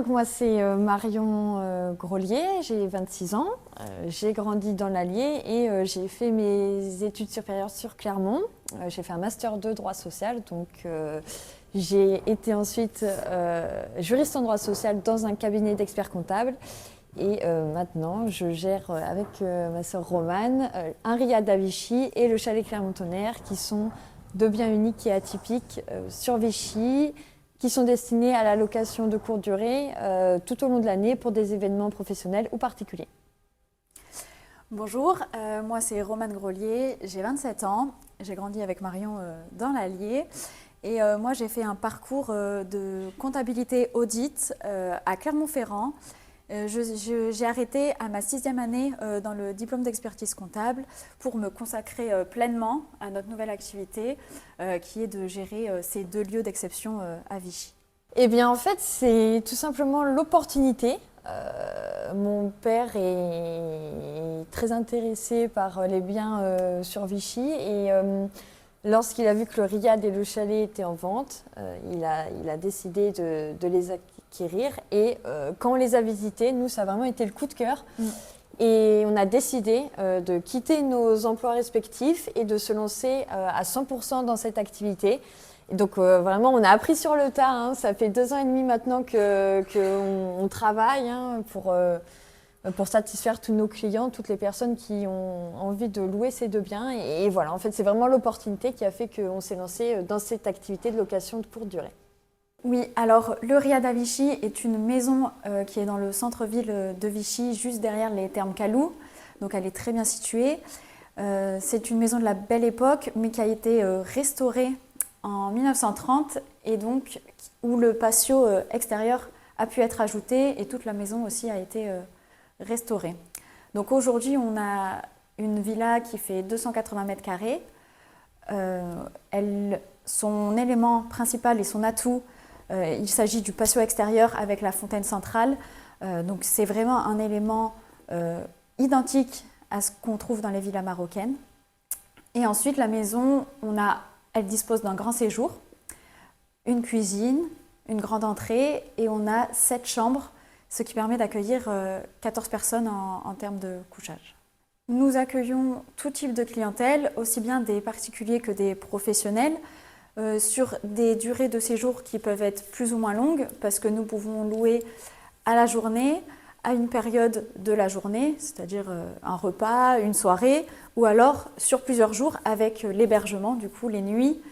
donc moi c'est Marion Grolier, j'ai 26 ans, j'ai grandi dans l'Allier et j'ai fait mes études supérieures sur Clermont. J'ai fait un master 2 droit social, donc j'ai été ensuite juriste en droit social dans un cabinet d'experts comptables. Et maintenant, je gère avec ma sœur Romane un riad à Vichy et le chalet Clermont-Tonnerre qui sont deux biens uniques et atypiques sur Vichy, qui sont destinés à la location de courte durée tout au long de l'année pour des événements professionnels ou particuliers. Bonjour, moi c'est Romane Grolier, j'ai 27 ans, j'ai grandi avec Marion dans l'Allier et moi j'ai fait un parcours de comptabilité audit à Clermont-Ferrand. J'ai arrêté à ma 6e année dans le diplôme d'expertise comptable pour me consacrer pleinement à notre nouvelle activité qui est de gérer ces deux lieux d'exception à Vichy. Eh bien en fait c'est tout simplement l'opportunité. Mon père est très intéressé par les biens sur Vichy et lorsqu'il a vu que le riad et le chalet étaient en vente, il a décidé de les acquérir et quand on les a visités, nous ça a vraiment été le coup de cœur. Et on a décidé de quitter nos emplois respectifs et de se lancer à 100% dans cette activité. Et donc vraiment, on a appris sur le tas. Hein. Ça fait 2 ans et demi maintenant qu'on travaille pour satisfaire tous nos clients, toutes les personnes qui ont envie de louer ces deux biens. Et voilà, en fait, c'est vraiment l'opportunité qui a fait qu'on s'est lancé dans cette activité de location de courte durée. Oui, alors le riad à Vichy est une maison qui est dans le centre-ville de Vichy, juste derrière les thermes Calou. Donc elle est très bien située. C'est une maison de la belle époque, mais qui a été restaurée en 1930 et donc où le patio extérieur a pu être ajouté et toute la maison aussi a été restaurée. Donc aujourd'hui, on a une villa qui fait 280 mètres carrés. Son élément principal et son atout, il s'agit du patio extérieur avec la fontaine centrale. Donc c'est vraiment un élément identique à ce qu'on trouve dans les villas marocaines. Et ensuite, la maison, elle dispose d'un grand séjour, une cuisine, une grande entrée et on a 7 chambres, ce qui permet d'accueillir 14 personnes en termes de couchage. Nous accueillons tout type de clientèle, aussi bien des particuliers que des professionnels, sur des durées de séjour qui peuvent être plus ou moins longues parce que nous pouvons louer à la journée, à une période de la journée, c'est-à-dire un repas, une soirée, ou alors sur plusieurs jours avec l'hébergement, du coup les nuits.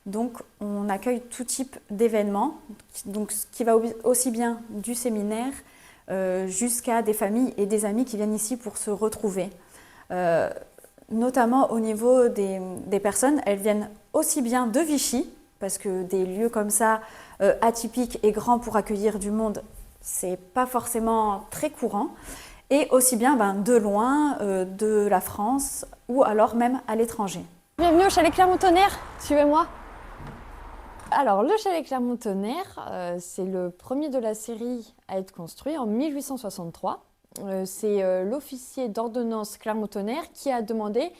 Donc on accueille tout type d'événements, donc ce qui va aussi bien du séminaire jusqu'à des familles et des amis qui viennent ici pour se retrouver. Notamment au niveau des personnes, elles viennent aussi bien de Vichy, parce que des lieux comme ça, atypiques et grands pour accueillir du monde, c'est pas forcément très courant, et aussi bien de loin, de la France, ou alors même à l'étranger. Bienvenue au chalet Clermont-Tonnerre, suivez-moi. Alors le chalet Clermont-Tonnerre, c'est le premier de la série à être construit en 1863. C'est l'officier d'ordonnance Clermont-Tonnerre qui a demandé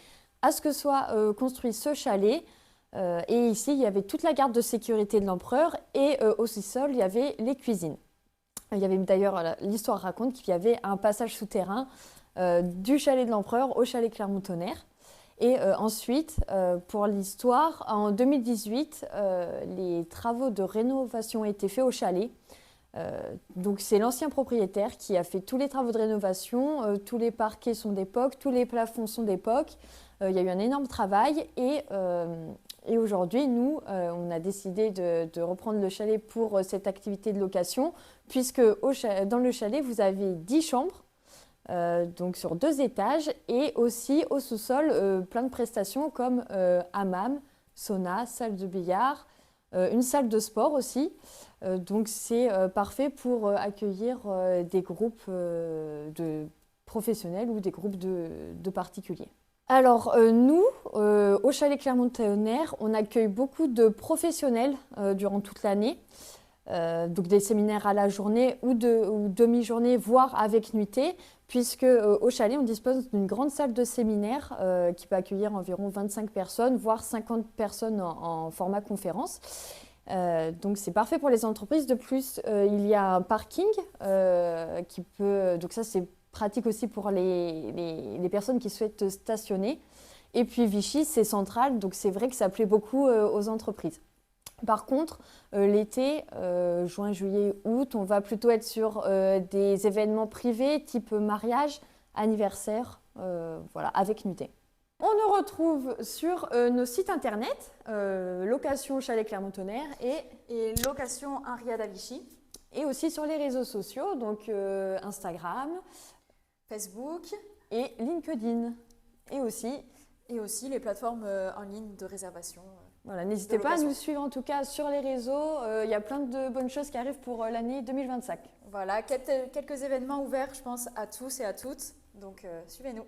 à ce que soit construit ce chalet. Et ici, il y avait toute la garde de sécurité de l'empereur et au sous-sol, il y avait les cuisines. Il y avait d'ailleurs, l'histoire raconte qu'il y avait un passage souterrain du chalet de l'empereur au chalet Clermont-Tonnerre. Et ensuite, pour l'histoire, en 2018, les travaux de rénovation ont été faits au chalet. Donc c'est l'ancien propriétaire qui a fait tous les travaux de rénovation, tous les parquets sont d'époque, tous les plafonds sont d'époque. Il y a eu un énorme travail et aujourd'hui, nous, on a décidé de reprendre le chalet pour cette activité de location, puisque dans le chalet, vous avez 10 chambres, donc sur 2 étages, et aussi au sous-sol, plein de prestations comme hammam, sauna, salle de billard, une salle de sport aussi. Donc c'est parfait pour accueillir des groupes de professionnels ou des groupes de particuliers. Alors nous, au chalet Clermont-Tonnerre, on accueille beaucoup de professionnels durant toute l'année. Donc des séminaires à la journée ou demi-journée, voire avec nuitée, puisque au chalet, on dispose d'une grande salle de séminaire qui peut accueillir environ 25 personnes, voire 50 personnes en format conférence. Donc c'est parfait pour les entreprises. De plus, il y a un parking qui peut... Donc ça c'est pratique aussi pour les personnes qui souhaitent stationner. Et puis Vichy, c'est central, donc c'est vrai que ça plaît beaucoup aux entreprises. Par contre, l'été, juin, juillet, août, on va plutôt être sur des événements privés type mariage, anniversaire, voilà, avec nuitée. On nous retrouve sur nos sites internet, location Chalet Clermont-Tonnerre Et location un riad à Vichy, et aussi sur les réseaux sociaux, donc Instagram Facebook et LinkedIn. Et aussi, les plateformes en ligne de réservation. voilà, n'hésitez pas à location. nous suivre en tout cas sur les réseaux. Il y a plein de bonnes choses qui arrivent pour l'année 2025. Voilà, quelques événements ouverts, je pense, à tous et à toutes. Donc, suivez-nous.